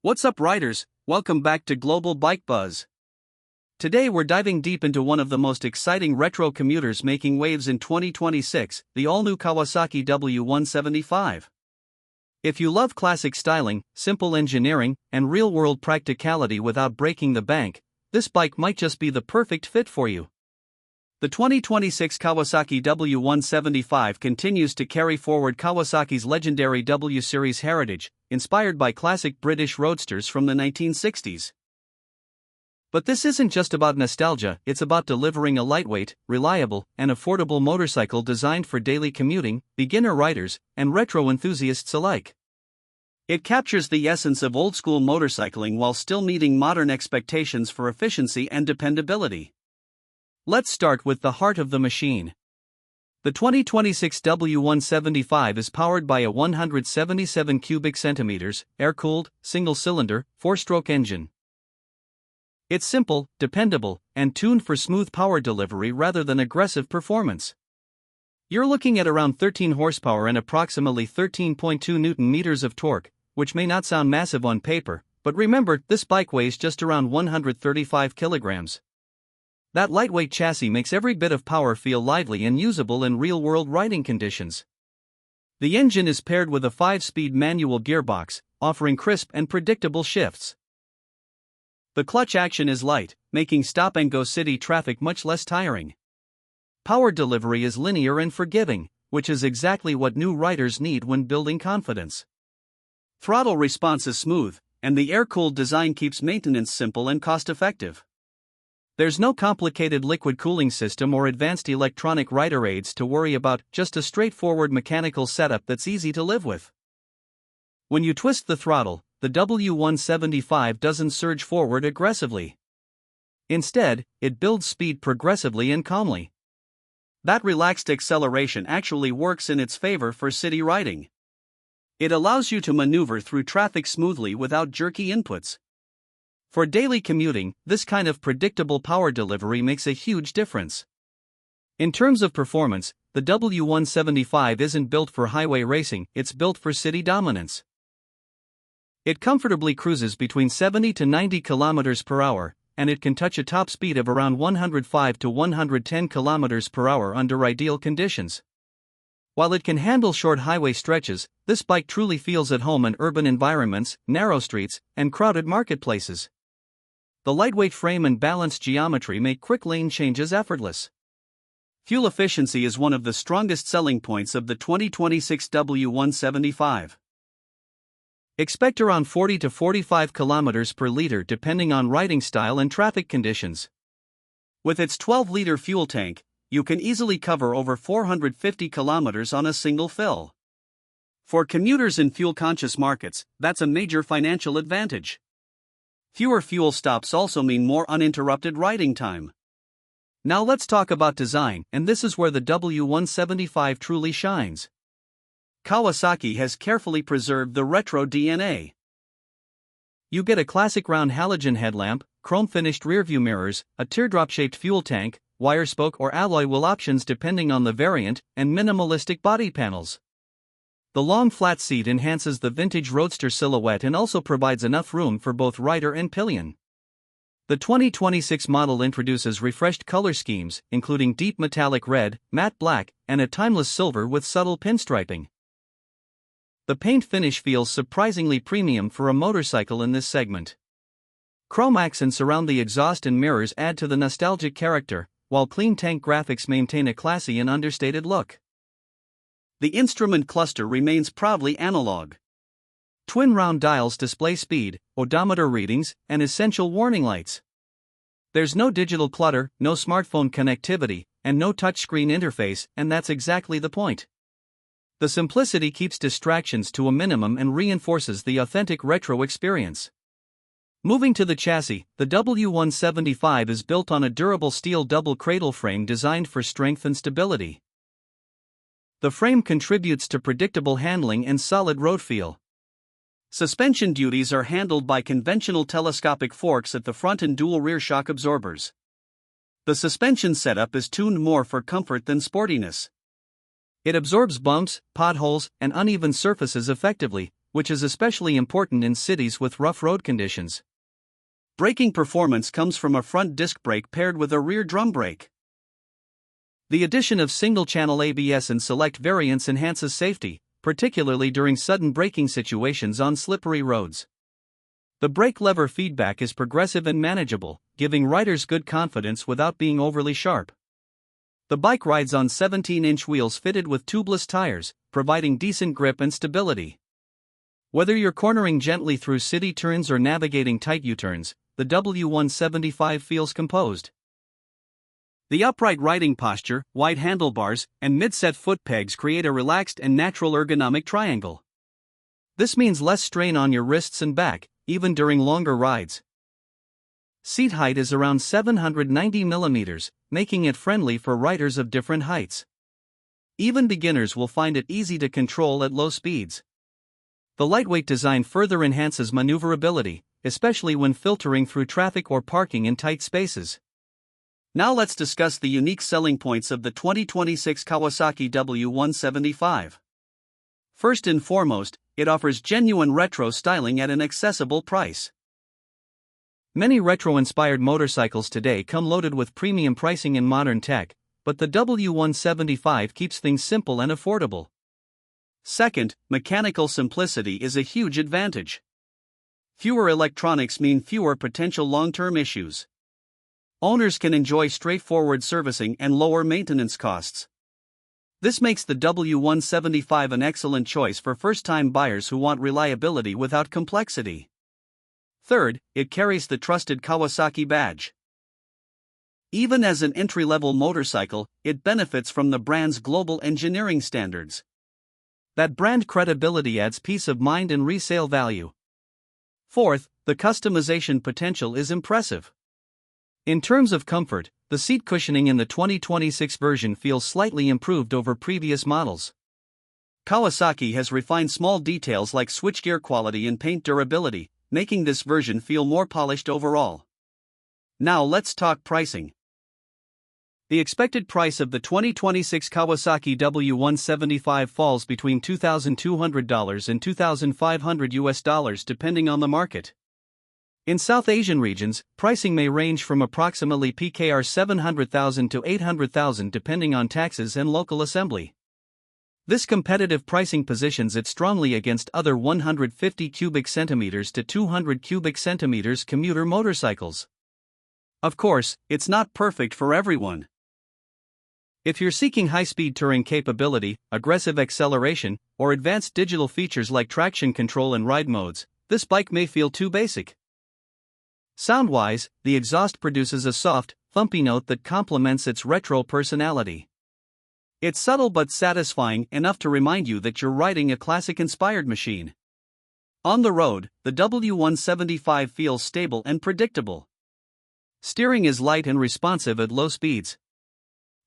What's up, riders? Welcome back to Global Bike Buzz. Today we're diving deep into one of the most exciting retro commuters making waves in 2026, the all-new Kawasaki W175. If you love classic styling, simple engineering, and real-world practicality without breaking the bank, this bike might just be the perfect fit for you. The 2026 Kawasaki W175 continues to carry forward Kawasaki's legendary W Series heritage, inspired by classic British roadsters from the 1960s. But this isn't just about nostalgia, it's about delivering a lightweight, reliable, and affordable motorcycle designed for daily commuting, beginner riders, and retro enthusiasts alike. It captures the essence of old-school motorcycling while still meeting modern expectations for efficiency and dependability. Let's start with the heart of the machine. The 2026 W175 is powered by a 177 cubic centimeters, air-cooled, single-cylinder, 4-stroke engine. It's simple, dependable, and tuned for smooth power delivery rather than aggressive performance. You're looking at around 13 horsepower and approximately 13.2 Newton-meters of torque, which may not sound massive on paper, but remember, this bike weighs just around 135 kilograms. That lightweight chassis makes every bit of power feel lively and usable in real-world riding conditions. The engine is paired with a 5-speed manual gearbox, offering crisp and predictable shifts. The clutch action is light, making stop-and-go city traffic much less tiring. Power delivery is linear and forgiving, which is exactly what new riders need when building confidence. Throttle response is smooth, and the air-cooled design keeps maintenance simple and cost-effective. There's no complicated liquid cooling system or advanced electronic rider aids to worry about, just a straightforward mechanical setup that's easy to live with. When you twist the throttle, the W175 doesn't surge forward aggressively. Instead, it builds speed progressively and calmly. That relaxed acceleration actually works in its favor for city riding. It allows you to maneuver through traffic smoothly without jerky inputs. For daily commuting, this kind of predictable power delivery makes a huge difference. In terms of performance, the W175 isn't built for highway racing, it's built for city dominance. It comfortably cruises between 70 to 90 km per hour, and it can touch a top speed of around 105 to 110 km per hour under ideal conditions. While it can handle short highway stretches, this bike truly feels at home in urban environments, narrow streets, and crowded marketplaces. The lightweight frame and balanced geometry make quick lane changes effortless. Fuel efficiency is one of the strongest selling points of the 2026 W175. Expect around 40 to 45 km per liter depending on riding style and traffic conditions. With its 12-liter fuel tank, you can easily cover over 450 km on a single fill. For commuters in fuel-conscious markets, that's a major financial advantage. Fewer fuel stops also mean more uninterrupted riding time. Now let's talk about design, and this is where the W175 truly shines. Kawasaki has carefully preserved the retro DNA. You get a classic round halogen headlamp, chrome-finished rearview mirrors, a teardrop-shaped fuel tank, wire spoke or alloy wheel options depending on the variant, and minimalistic body panels. The long flat seat enhances the vintage roadster silhouette and also provides enough room for both rider and pillion. The 2026 model introduces refreshed color schemes, including deep metallic red, matte black, and a timeless silver with subtle pinstriping. The paint finish feels surprisingly premium for a motorcycle in this segment. Chrome accents around the exhaust and mirrors add to the nostalgic character, while clean tank graphics maintain a classy and understated look. The instrument cluster remains proudly analog. Twin round dials display speed, odometer readings, and essential warning lights. There's no digital clutter, no smartphone connectivity, and no touchscreen interface, and that's exactly the point. The simplicity keeps distractions to a minimum and reinforces the authentic retro experience. Moving to the chassis, the W175 is built on a durable steel double cradle frame designed for strength and stability. The frame contributes to predictable handling and solid road feel. Suspension duties are handled by conventional telescopic forks at the front and dual rear shock absorbers. The suspension setup is tuned more for comfort than sportiness. It absorbs bumps, potholes, and uneven surfaces effectively, which is especially important in cities with rough road conditions. Braking performance comes from a front disc brake paired with a rear drum brake. The addition of single-channel ABS in select variants enhances safety, particularly during sudden braking situations on slippery roads. The brake lever feedback is progressive and manageable, giving riders good confidence without being overly sharp. The bike rides on 17-inch wheels fitted with tubeless tires, providing decent grip and stability. Whether you're cornering gently through city turns or navigating tight U-turns, the W175 feels composed. The upright riding posture, wide handlebars, and mid-set foot pegs create a relaxed and natural ergonomic triangle. This means less strain on your wrists and back, even during longer rides. Seat height is around 790 mm, making it friendly for riders of different heights. Even beginners will find it easy to control at low speeds. The lightweight design further enhances maneuverability, especially when filtering through traffic or parking in tight spaces. Now let's discuss the unique selling points of the 2026 Kawasaki W175. First and foremost, it offers genuine retro styling at an accessible price. Many retro-inspired motorcycles today come loaded with premium pricing and modern tech, but the W175 keeps things simple and affordable. Second, mechanical simplicity is a huge advantage. Fewer electronics mean fewer potential long-term issues. Owners can enjoy straightforward servicing and lower maintenance costs. This makes the W175 an excellent choice for first-time buyers who want reliability without complexity. Third, it carries the trusted Kawasaki badge. Even as an entry-level motorcycle, it benefits from the brand's global engineering standards. That brand credibility adds peace of mind and resale value. Fourth, the customization potential is impressive. In terms of comfort, the seat cushioning in the 2026 version feels slightly improved over previous models. Kawasaki has refined small details like switchgear quality and paint durability, making this version feel more polished overall. Now let's talk pricing. The expected price of the 2026 Kawasaki W175 falls between $2,200 and $2,500 depending on the market. In South Asian regions, pricing may range from approximately PKR 700,000 to 800,000 depending on taxes and local assembly. This competitive pricing positions it strongly against other 150 cubic centimeters to 200 cubic centimeters commuter motorcycles. Of course, it's not perfect for everyone. If you're seeking high-speed touring capability, aggressive acceleration, or advanced digital features like traction control and ride modes, this bike may feel too basic. Sound-wise, the exhaust produces a soft, thumpy note that complements its retro personality. It's subtle but satisfying enough to remind you that you're riding a classic-inspired machine. On the road, the W175 feels stable and predictable. Steering is light and responsive at low speeds.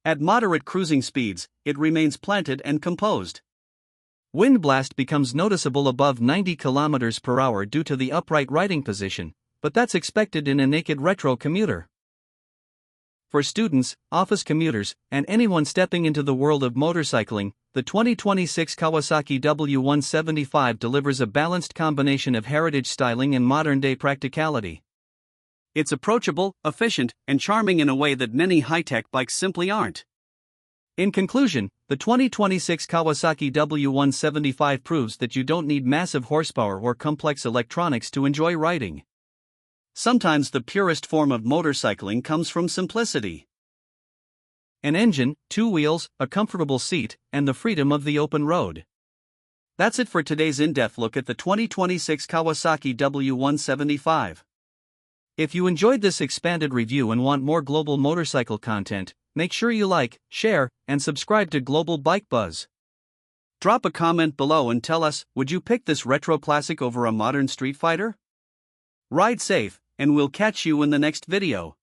At moderate cruising speeds, it remains planted and composed. Wind blast becomes noticeable above 90 km per hour due to the upright riding position, but that's expected in a naked retro commuter. For students, office commuters, and anyone stepping into the world of motorcycling, the 2026 Kawasaki W175 delivers a balanced combination of heritage styling and modern-day practicality. It's approachable, efficient, and charming in a way that many high-tech bikes simply aren't. In conclusion, the 2026 Kawasaki W175 proves that you don't need massive horsepower or complex electronics to enjoy riding. Sometimes the purest form of motorcycling comes from simplicity. An engine, two wheels, a comfortable seat, and the freedom of the open road. That's it for today's in-depth look at the 2026 Kawasaki W175. If you enjoyed this expanded review and want more global motorcycle content, make sure you like, share, and subscribe to Global Bike Buzz. Drop a comment below and tell us, would you pick this retro classic over a modern street fighter? Ride safe, and we'll catch you in the next video.